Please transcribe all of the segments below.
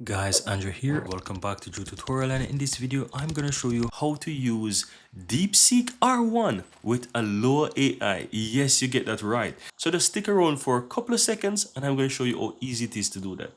Guys, Andrew here. Welcome back to Drew Tutorial, and in this video I'm gonna show you how to use DeepSeek R1 with Hailuo AI. Yes, you get that right. So just stick around for a couple of seconds and I'm gonna show you how easy it is to do that.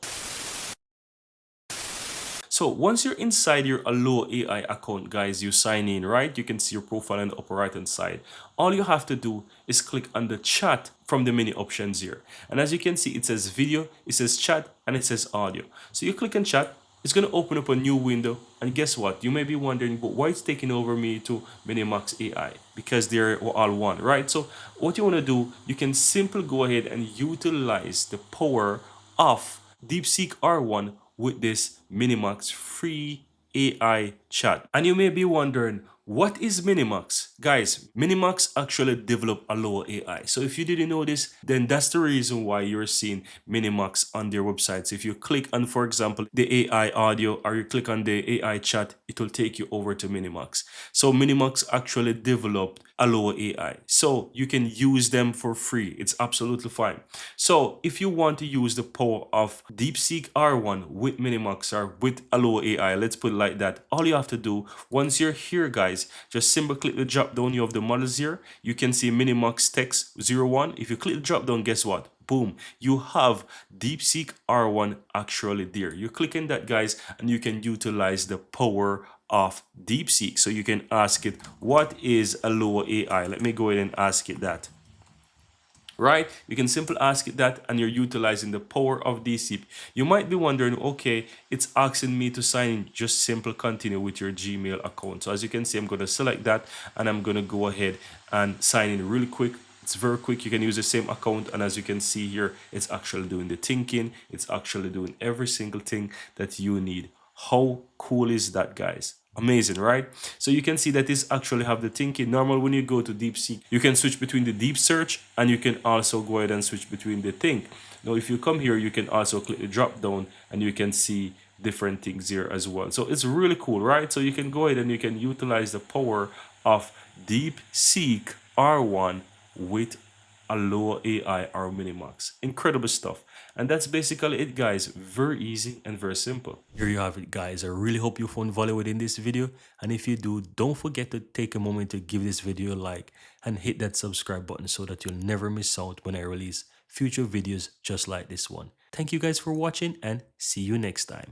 So once you're inside your Hailuo AI account, guys, you sign in, right? You can see your profile on the upper right hand side. All you have to do is click on the chat from the many options here. And as you can see, it says video, it says chat, and it says audio. So you click on chat, it's going to open up a new window. And guess what? You may be wondering, but why it's taking over me to Minimax AI? Because they're all one, right? So what you want to do, you can simply go ahead and utilize the power of DeepSeek R1 with this Minimax free AI chat. And you may be wondering, what is Minimax? Guys, Minimax actually developed Hailuo AI. So if you didn't know this, then that's the reason why you're seeing Minimax on their websites. If you click on, for example, the AI audio or you click on the AI chat, it will take you over to Minimax. So Minimax actually developed Hailuo AI. So you can use them for free. It's absolutely fine. So if you want to use the power of DeepSeek R1 with Minimax or with Hailuo AI, let's put it like that, all you have to do, once you're here, guys, just simply click the drop down. You have the models here. You can see Minimax text 01. If you click the drop down, guess what? Boom, you have DeepSeek R1 actually there. You click in that, guys, and you can utilize the power of DeepSeek. So you can ask it, what is Hailuo AI? Let me go ahead and ask it that. Right? You can simply ask it that and you're utilizing the power of DeepSeek. You might be wondering, okay, it's asking me to sign in. Just simply continue with your Gmail account. So as you can see, I'm going to select that and I'm going to go ahead and sign in really quick. It's very quick. You can use the same account, and as you can see here, it's actually doing the thinking. It's actually doing every single thing that you need. How cool is that, guys? Amazing, right? So you can see that this actually have the thinking. Normal, when you go to DeepSeek, you can switch between the deep search and you can also go ahead and switch between the think. Now, if you come here, you can also click the drop down and you can see different things here as well. So it's really cool, right? So you can go ahead and you can utilize the power of DeepSeek R1 with Hailuo AI or Minimax. Incredible stuff. And that's basically it, guys. Very easy and very simple. Here you have it, guys. I really hope you found value within this video. And if you do, don't forget to take a moment to give this video a like and hit that subscribe button so that you'll never miss out when I release future videos just like this one. Thank you guys for watching and see you next time.